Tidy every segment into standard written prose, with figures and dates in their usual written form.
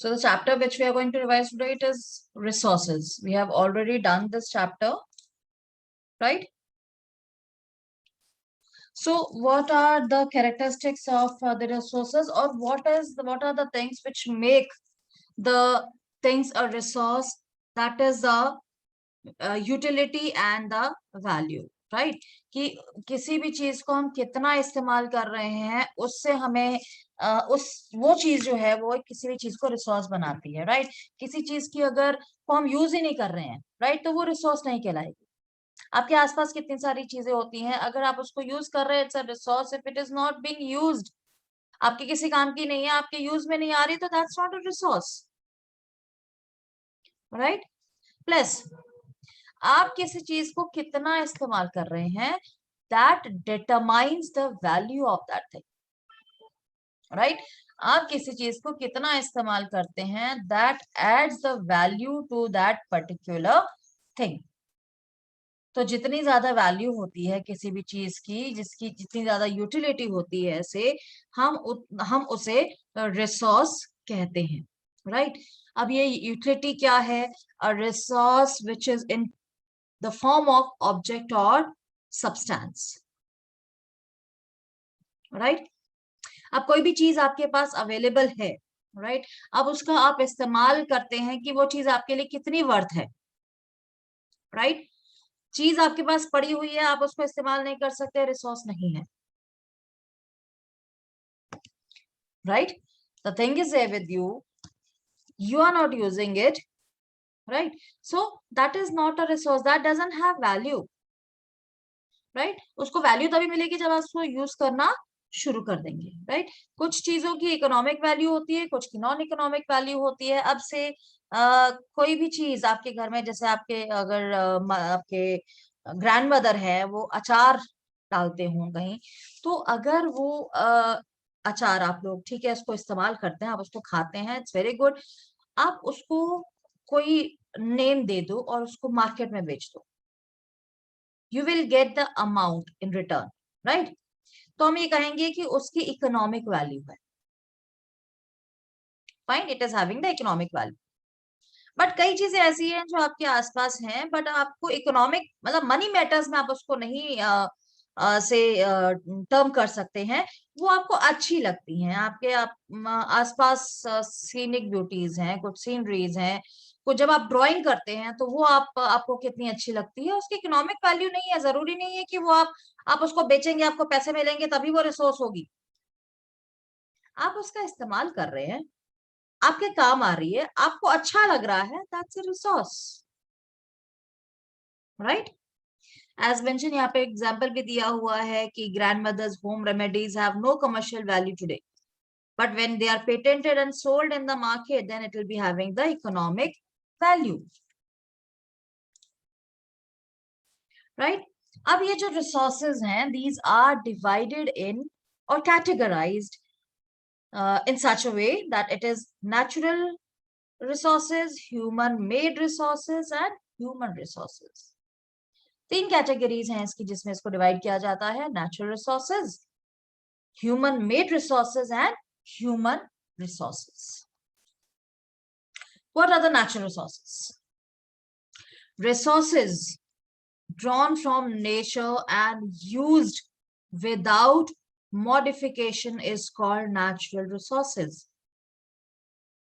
So the chapter which we are going to revise today, it is resources. We have already done this chapter, right? So what are the characteristics of the resources, or what are the things which make the things a resource? That is the utility and the value, right? कि किसी भी चीज को हम कितना इस्तेमाल कर रहे हैं, उससे हमें वो चीज जो है वो किसी भी चीज को रिसोर्स बनाती है, राइट? किसी चीज की अगर को हम यूज ही नहीं कर रहे हैं, राइट, तो वो रिसोर्स नहीं कहलाएगी। आपके आसपास कितनी सारी चीजें होती हैं, अगर आप उसको यूज कर रहे हैं, it's a resource. If it is not being used, आपके किसी काम की नहीं है, आपके यूज में नहीं आ रही, तो that's not a resource, right? Plus आप किसी चीज को कितना इस्तेमाल कर रहे हैं, that determines the value of that thing, right? आप किसी चीज को कितना इस्तेमाल करते हैं, that adds the value to that particular thing. तो जितनी ज्यादा वैल्यू होती है किसी भी चीज की, जिसकी जितनी ज्यादा यूटिलिटी होती है, से हम उसे रिसोर्स कहते हैं, राइट? अब ये यूटिलिटी क्या है? A resource which is in the form of object or substance, right? अब कोई भी चीज आपके पास अवेलेबल है, राइट, अब उसका आप इस्तेमाल करते हैं कि वो चीज आपके लिए कितनी वर्थ है, राइट? चीज आपके पास पड़ी हुई है, आप उसको इस्तेमाल नहीं कर सकते, रिसोर्स नहीं है, right? The thing is there with you, you are not using it, right? So that is not a resource, that doesn't have value, right? उसको वैल्यू तभी मिलेगी जब आप उसको यूज करना शुरू कर देंगे, राइट? कुछ चीजों की इकोनॉमिक वैल्यू होती है, कुछ की नॉन इकोनॉमिक वैल्यू होती है। अब से कोई भी चीज आपके घर में, जैसे आपके अगर आपके ग्रैंड मदर है, वो अचार डालते हों कहीं, तो अगर वो अचार आप लोग, ठीक है, उसको इस्तेमाल करते हैं, आप उसको खाते हैं, इट्स वेरी गुड। आप उसको कोई नेम दे दो और उसको मार्केट में बेच दो, you will get the amount in return, right? तो हम ये कहेंगे कि उसकी इकोनॉमिक वैल्यू है, fine, it is having the economic value. But कई चीजें ऐसी हैं जो आपके आसपास हैं, बट आपको इकोनॉमिक, मतलब मनी मैटर्स में आप उसको नहीं से टर्म कर सकते हैं, वो आपको अच्छी लगती हैं, आपके आसपास सीनिक ब्यूटीज हैं, कुछ सीनरीज हैं, कुछ जब आप ड्राइंग करते हैं तो वो आपको कितनी अच्छी लगती है, उसकी इकोनॉमिक वैल्यू नहीं है। जरूरी नहीं है कि वो आप उसको बेचेंगे, आपको पैसे मिलेंगे तभी वो रिसोर्स होगी। आप उसका इस्तेमाल कर रहे हैं, आपके काम आ रही है, आपको अच्छा लग रहा है, that's a resource, right? As mention, यहाँ पे एग्जांपल भी दिया हुआ है कि grandmothers home remedies have no commercial value today, but when they are patented and sold in the market, then it will be having the economic value, right? अब ये जो resources हैं, these are divided in or categorized in such a way that it is natural resources, human made resources and human resources. तीन categories हैं इसकी जिसमें इसको divide किया जाता है: natural resources, human made resources and human resources. What are the natural resources? Resources drawn from nature and used without modification is called natural resources.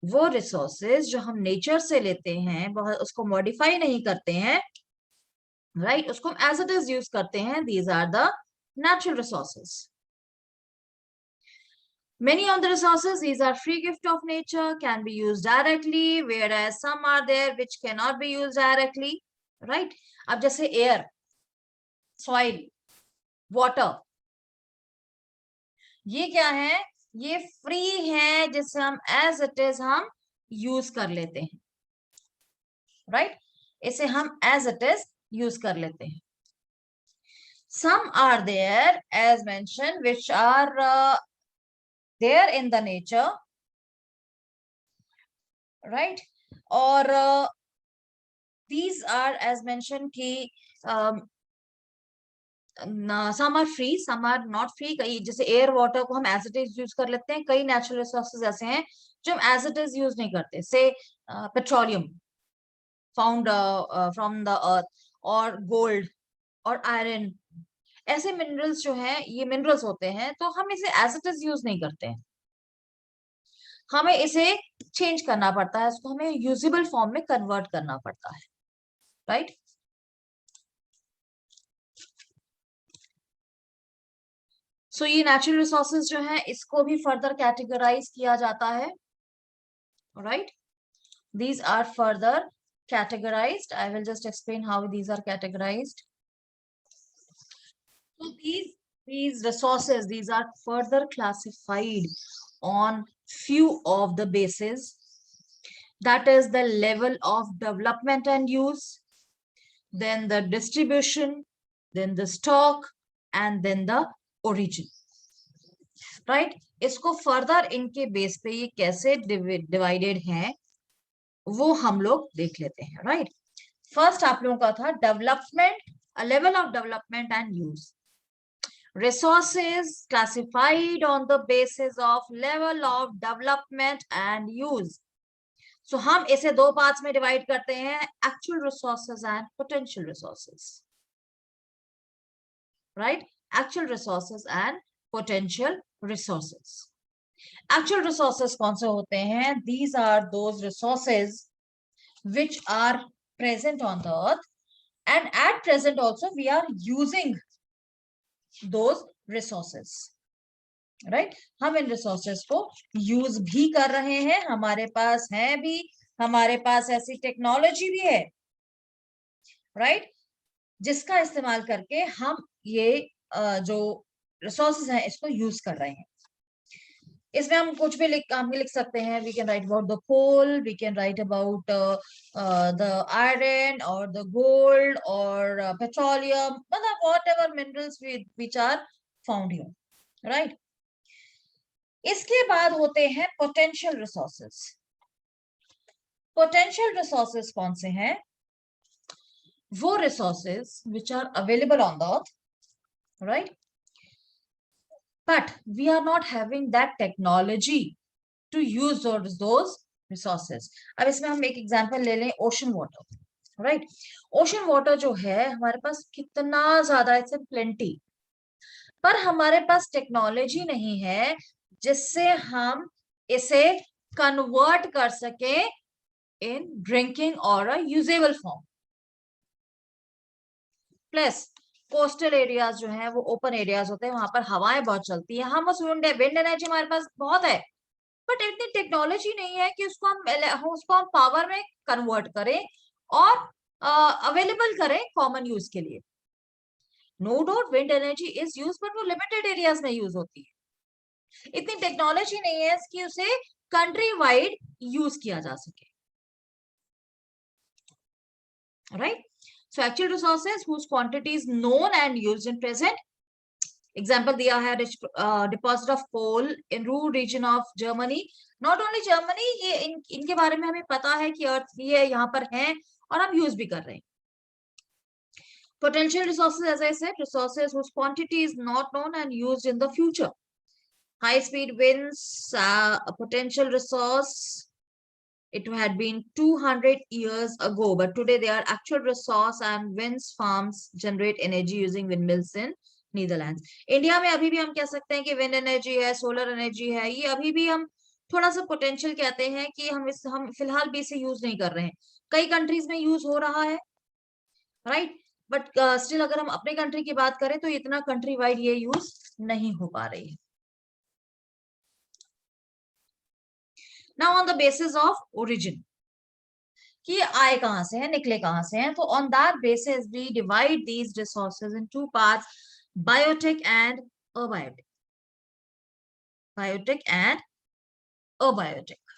वो resources जो हम नेचर से लेते हैं, उसको मॉडिफाई नहीं करते हैं, राइट, उसको हम एज इट इज यूज करते हैं, these are the natural resources. Many of the resources, these are free gift of nature, can be used directly, whereas some are there which cannot be used directly, right? अब जैसे air, soil, water, ये क्या है? ये free है, जिससे हम as it is हम यूज कर लेते हैं, राइट? इसे हम एज इट इज यूज कर लेते हैं. Some are there, as mentioned, which are there in the nature, right? Or these are, as mentioned, कि some are free, some are not free. कई जैसे एयर वाटर को हम एज इट इज यूज कर लेते हैं. कई नेचुरल रिसोर्सेज ऐसे हैं जो हम एज इट इज यूज नहीं करते, से petroleum found from the earth, और गोल्ड और आयरन, ऐसे मिनरल्स जो हैं ये मिनरल्स होते हैं, तो हम इसे एज इट इज यूज नहीं करते हैं, हमें इसे चेंज करना पड़ता है, इसको हमें यूजेबल फॉर्म में कन्वर्ट करना पड़ता है, राइट। सो ये नेचुरल रिसोर्सेज जो है इसको भी फर्दर कैटेगराइज किया जाता है, right. These are further categorized. I will just explain how these are categorized. So these resources, these are further classified on few of the bases. That is the level of development and use, then the distribution, then the stock, and then the origin. Right? इसको further इनके base पे ये कैसे divided हैं वो हम लोग देख लेते हैं, राइट। फर्स्ट आप लोगों का था development, level of development and use. Resources classified on the basis of level of development and use. So हम इसे दो पार्ट्स में डिवाइड करते हैं, actual resources and potential resources, right. Actual resources and potential resources. Actual resources कौन से होते हैं? These are those resources which are present on the earth, and at present also we are using those resources, right? हम इन resources को use भी कर रहे हैं, हमारे पास है भी, हमारे पास ऐसी टेक्नोलॉजी भी है, right? जिसका इस्तेमाल करके हम ये जो resources हैं इसको यूज कर रहे हैं। इसमें हम कुछ भी लिख सकते हैं, we can write about the coal, we can write about the iron और द गोल्ड और पेट्रोलियम, मतलब whatever minerals which are found here, right. इसके बाद होते हैं पोटेंशियल रिसोर्सेज। पोटेंशियल रिसोर्सेज कौन से हैं? वो resources which are available on the earth, right, but we are not having that technology to use those resources. अब इसमें हम एक एग्जांपल ले लें, ocean water, right. Ocean water जो है हमारे पास कितना ज्यादा, इट्स प्लेंटी, पर हमारे पास टेक्नोलॉजी नहीं है जिससे हम इसे कन्वर्ट कर सके इन ड्रिंकिंग और अ usable form. Plus coastal areas जो है वो ओपन एरियाज होते हैं, वहां पर हवाएं बहुत चलती है, हम उस विंड एनर्जी हमारे पास बहुत है, बट इतनी टेक्नोलॉजी नहीं है कि उसको हम पावर में कन्वर्ट करें और अवेलेबल करें कॉमन यूज के लिए। No doubt wind energy is use, but वो लिमिटेड एरियाज में यूज होती है, इतनी टेक्नोलॉजी नहीं है कि उसे कंट्री वाइड यूज किया जा सके, right. So actual resources whose quantity is known and used in present. Example दिया है deposit of coal in Ruhr region of Germany. Not only Germany, ये इनके बारे में हमें पता है कि अर्थ ये यहाँ पर है और हम यूज भी कर रहे हैं। Potential resources, as I said, resources whose quantity is not known and used in the future. High speed winds, a potential resource. It had been 200 years ago, but today they are actual resource, and wind farms generate energy using windmills in Netherland. India में अभी भी हम कह सकते हैं कि wind energy है, solar energy है, ये अभी भी हम थोड़ा सा पोटेंशियल कहते हैं कि हम फिलहाल भी इसे यूज नहीं कर रहे हैं। कई कंट्रीज में यूज हो रहा है, राइट, बट स्टिल अगर हम अपने कंट्री की बात करें तो इतना कंट्री वाइड ये यूज नहीं हो पा रही है। Now on the basis of origin, कि आए कहां से हैं, निकले कहां से हैं, तो on that basis we divide these resources in two parts, biotic and abiotic. Biotic and abiotic,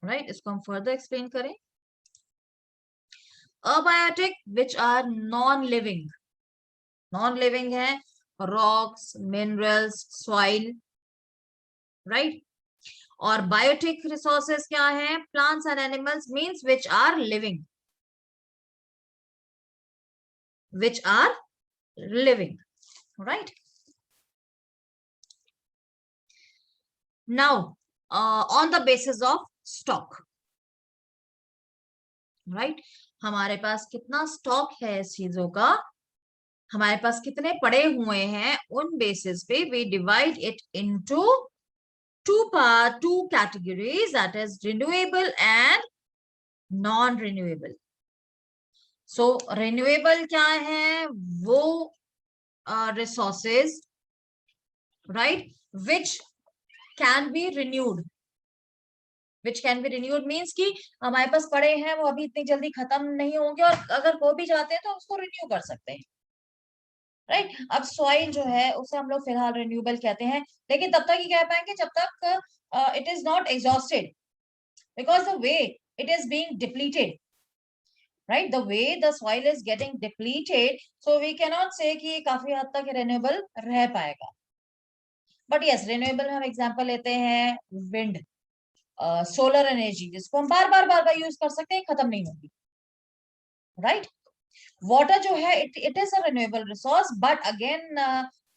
right? इसको हम further explain करें। Abiotic, which are non-living, non-living है rocks, minerals, soil, right? और बायोटिक रिसोर्सेज क्या है? Plants and animals, means which are living, which are living, right. Now on the basis of stock, right? हमारे पास कितना stock है इस चीजों का, हमारे पास कितने पड़े हुए हैं, उन बेसिस पे we divide it into two categories, that is renewable and non-renewable. So renewable क्या है? वो resources, right, which can be renewed. Which can be renewed means कि हमारे पास पड़े हैं, वो अभी इतनी जल्दी खत्म नहीं होंगे, और अगर हो भी जाते हैं तो उसको रिन्यू कर सकते हैं, राइट? अब सॉइल जो है उसे हम लोग फिलहाल रिन्यूएबल कहते हैं, लेकिन तब तक ही कह पाएंगे जब तक it is not exhausted, because the way it is being depleted, right, the way the soil is getting depleted, so we cannot say कि काफी हद तक renewable रह पाएगा. But yes, renewable में हम एग्जांपल लेते हैं विंड, सोलर एनर्जी, जिसको हम बार बार यूज कर सकते हैं, खत्म नहीं होगी, राइट? वाटर जो है it is a renewable resource, but again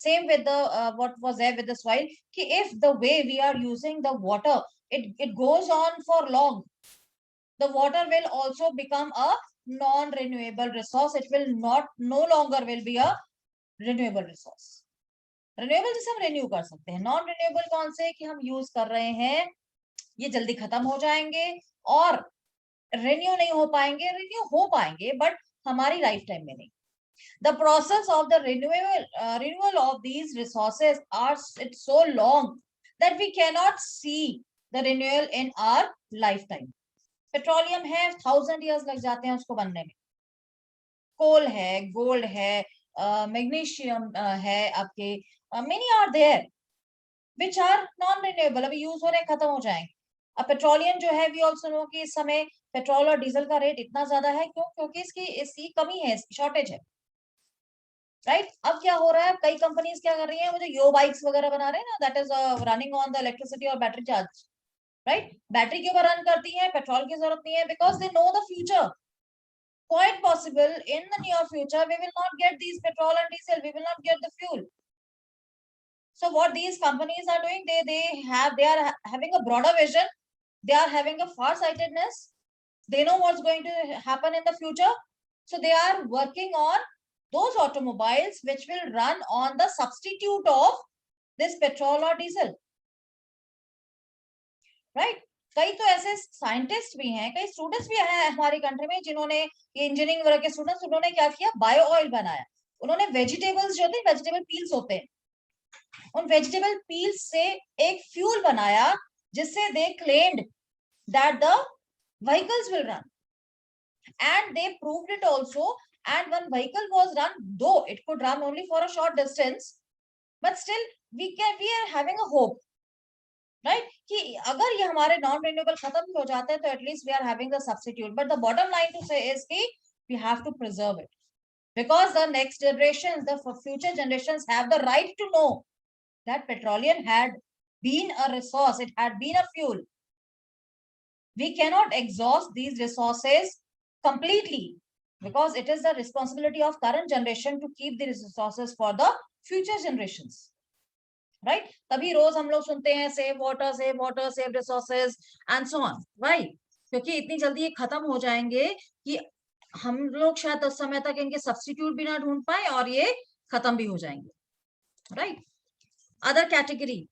same with the what was there with the soil, कि if the way we are using the water, it goes on for long, the water will also become a non-renewable resource. It will not no longer will be a renewable resource. Renewable जिसे हम renew कर सकते हैं, non renewable कौन से कि हम use कर रहे हैं, ये जल्दी खत्म हो जाएंगे और renew नहीं हो पाएंगे, renew हो पाएंगे बट हमारी लाइफ टाइम में नहीं. The process of the renewal of these resources are it's so long that we cannot see the renewal in our lifetime. Petroleum है 1000 years लग जाते हैं उसको बनने में, कोल है, गोल्ड है, मैग्नीशियम है, आपके many are there which are non renewable, अभी यूज हो रहे खत्म हो जाएंगे. अब पेट्रोलियम जो है वी आल्सो नो कि इस समय पेट्रोल और डीजल का रेट इतना ज्यादा है, क्यों? क्योंकि इसकी कमी है, इसकी शॉर्टेज है, राइट? अब क्या हो रहा है, कई कंपनीज क्या कर रही हैं, वो जो यो बाइक्स वगैरह बना रहे हैं ना, that is running on the electricity और बैटरी चार्ज, राइट? बैटरी के ऊपर रन करती है, पेट्रोल की जरूरत नहीं है, because they know the future. Quite possible in the near future we will not get these petrol and diesel, we will not get the fuel. So what these companies are doing, they are having a broader vision, they are having a far sightedness, they know what's going to happen in the future, so they are working on those automobiles which will run on the substitute of this petrol or diesel, right? कई तो ऐसे scientist भी हैं, कई students भी हैं हमारी country में, जिन्होंने ये इंजीनियरिंग वगैरह के स्टूडेंट्स, उन्होंने क्या किया, बायो ऑयल बनाया. उन्होंने वेजिटेबल्स जो थे, वेजिटेबल पील्स होते हैं, उन वेजिटेबल पील्स से एक फ्यूल बनाया, जिससे they claimed that the vehicles will run, and they proved it also. And one vehicle was run, though it could run only for a short distance, but still we are having a hope, right, कि अगर ये हमारे non renewable खत्म भी हो जाते हैं तो at least we are having the substitute. But the bottom line to say is कि we have to preserve it, because the next generations, the future generations have the right to know that petroleum had been a resource, it had been a fuel. We cannot exhaust these resources completely, because it is the responsibility of current generation to keep the resources for the future generations, right? तभी रोज हम लोग सुनते हैं save water, save water, save resources and so on. Why? क्योंकि इतनी जल्दी ये खत्म हो जाएंगे कि हम लोग शायद उस समय तक इनके सब्स्टिट्यूट भी ना ढूंढ पाए और ये खत्म भी हो जाएंगे, right? Other category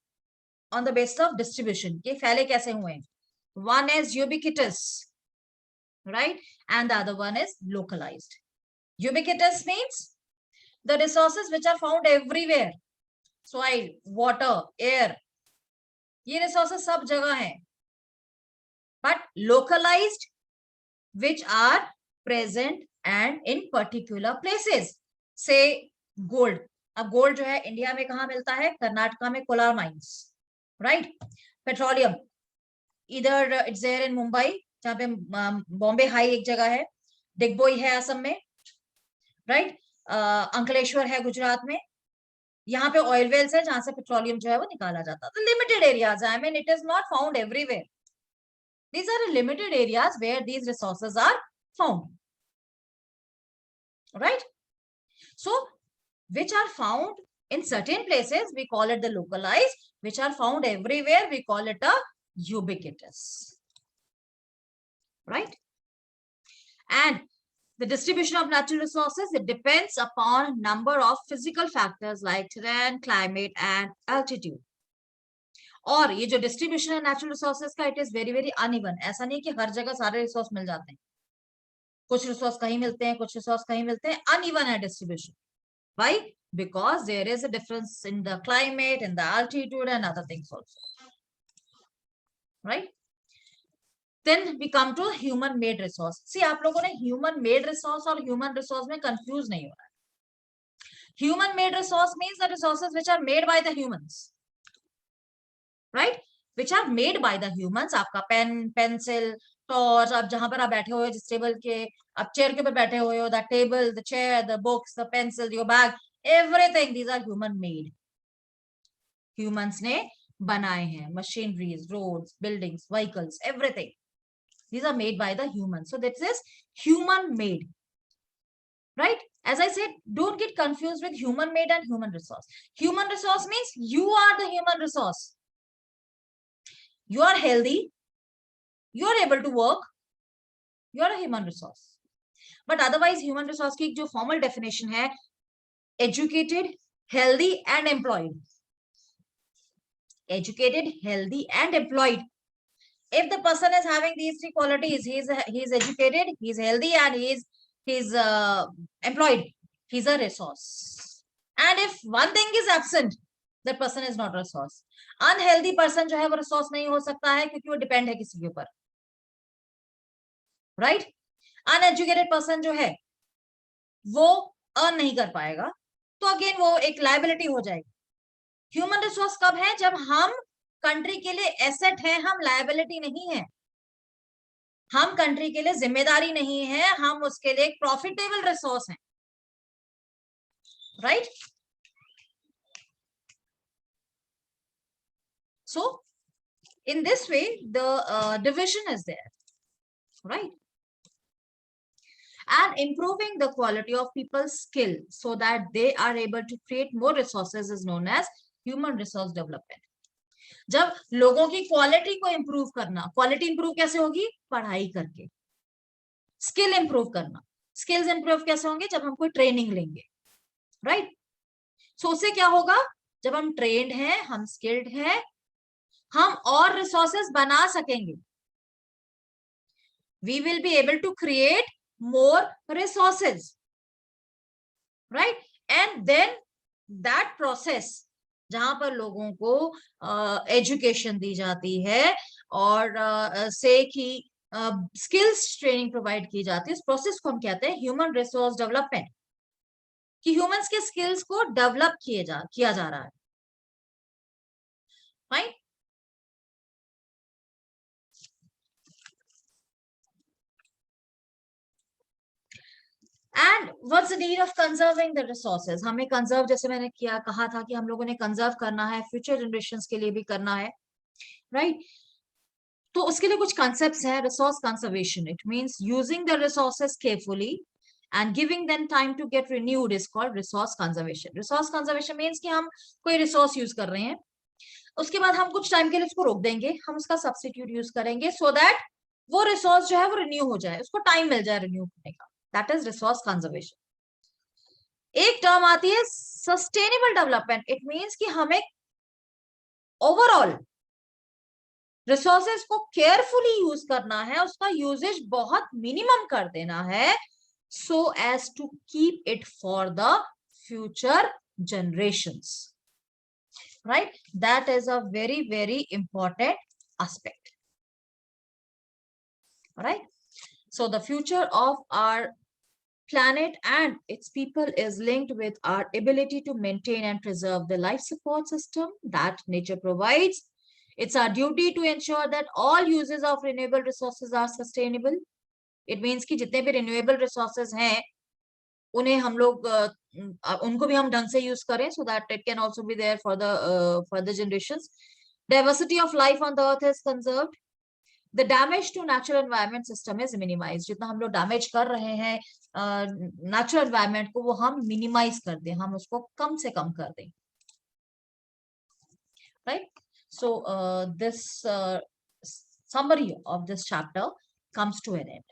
on the basis of distribution, ये फैले कैसे हुए हैं? One is ubiquitous, right, and the other one is localised. Ubiquitous means the resources which are found everywhere, soil, water, air, ये रिसोर्सेस सब जगह हैं. but localized which are present and in particular places, say gold. अब gold जो है India में कहाँ मिलता है? कर्नाटका में कोलार माइंस, राइट? पेट्रोलियम इधर इट्स देयर इन मुंबई, जहाँ पे बॉम्बे हाई एक जगह है, डिगबोई है असम में, राइट? अंकलेश्वर है गुजरात में. यहाँ पे ऑयल वेल्स है जहां से पेट्रोलियम जो है वो निकाला जाता है. Limited areas, I mean it is not found everywhere. These are limited areas where these resources are found, right? So which are found in certain places we call it the localized, which are found everywhere we call it a ubiquitous, right? And the distribution of natural resources, it depends upon number of physical factors like terrain, climate and altitude. और ये जो distribution है natural resources का, it is very very uneven. ऐसा नहीं कि हर जगह सारे रिसोर्स मिल जाते हैं. कुछ रिसोर्स कहीं मिलते हैं, कुछ रिसोर्स कहीं मिलते हैं. अनइवन है distribution. Why? Because there is a difference in the climate and the altitude and other things also. Right? Then we come to human made resource. See, आप लोगों ने human made resource और human resource में confuse नहीं होना है. Human made resource means the resources which are made by the humans, right? Which are made by the humans. आपका pen, pencil, torch, आप जहां पर आप बैठे हुए हो, जिस टेबल के आप चेयर के ऊपर बैठे हुए हो, the table, the chair, the books, the pencil, your bag, everything, these are human made. Humans ने बनाए हैं. Machineries, roads, buildings, vehicles, everything, these are made by the humans. So this is human made, right? As I said, don't get confused with human made and human resource. Human resource means you are the human resource. You are healthy, you are able to work, you are a human resource. But otherwise human resource की जो formal definition है, educated, healthy and employed. Educated, healthy and employed. If the person is having these three qualities, he is educated, he is healthy and he is employed, he is a resource. And if one thing is absent, that person is not a resource. Unhealthy person जो है वो resource नहीं हो सकता है, क्योंकि वो depend है किसी के ऊपर, right? Uneducated person जो है वो earn नहीं कर पाएगा, तो again वो एक liability हो जाएगी. Human resource कब है? जब हम कंट्री के लिए एसेट है, हम लायबिलिटी नहीं है. हम कंट्री के लिए जिम्मेदारी नहीं है, हम उसके लिए एक प्रॉफिटेबल रिसोर्स है, right? So in this way the division is there, right? And improving the quality of people's skill so that they are able to create more resources is known as human resource development. जब लोगों की quality को improve करना, quality improve कैसे होगी? पढ़ाई करके. Skill improve करना, स्किल्स इंप्रूव कैसे होंगे? जब हम कोई ट्रेनिंग लेंगे, राइट? सो उससे क्या होगा? जब हम ट्रेन्ड हैं, हम स्किल्ड हैं, हम और रिसोर्सेस बना सकेंगे. We will be able to create more resources, right? And then that process जहां पर लोगों को एजुकेशन दी जाती है और से कि स्किल्स ट्रेनिंग प्रोवाइड की जाती है, इस प्रोसेस को हम कहते हैं ह्यूमन रिसोर्स डेवलपमेंट. कि ह्यूमंस के स्किल्स को डेवलप किया जा रहा है, right? And what's the need of conserving the resources? हमें कंजर्व, जैसे मैंने कहा था कि हम लोगों ने कंजर्व करना है, फ्यूचर जनरेशंस के लिए भी करना है, राइट? तो उसके लिए कुछ कॉन्सेप्ट्स हैं. Resource conservation, it means using the resources carefully and giving them time to get renewed is called resource conservation. Resource conservation means कि हम कोई रिसोर्स यूज कर रहे हैं, उसके बाद हम कुछ टाइम के लिए उसको रोक देंगे, हम उसका सब्स्टिट्यूट यूज करेंगे सो दैट वो रिसोर्स जो है वो रिन्यू हो जाए, उसको टाइम मिल जाए रिन्यू करने का. That is resource conservation. एक टर्म आती है सस्टेनेबल डेवलपमेंट. इट मींस कि हमें ओवरऑल रिसोर्सेज को केयरफुली यूज करना है, उसका यूजेज बहुत मिनिमम कर देना है, so as to keep it for the future generations, right? That is a very very important aspect, right? So the future of our planet and its people is linked with our ability to maintain and preserve the life support system that nature provides. It's our duty to ensure that all uses of renewable resources are sustainable. It means कि जितने भी renewable resources हैं उन्हें हम लोग उनको भी हम ढंग से यूज करें, so that it can also be there for the generations. Diversity of life on the earth is conserved. The damage to natural environment system is minimized. जितना हम लोग डैमेज कर रहे हैं नेचुरल एनवायरनमेंट को, वो हम मिनिमाइज कर दें, हम उसको कम से कम कर दें, right? So this summary of this chapter comes to an end.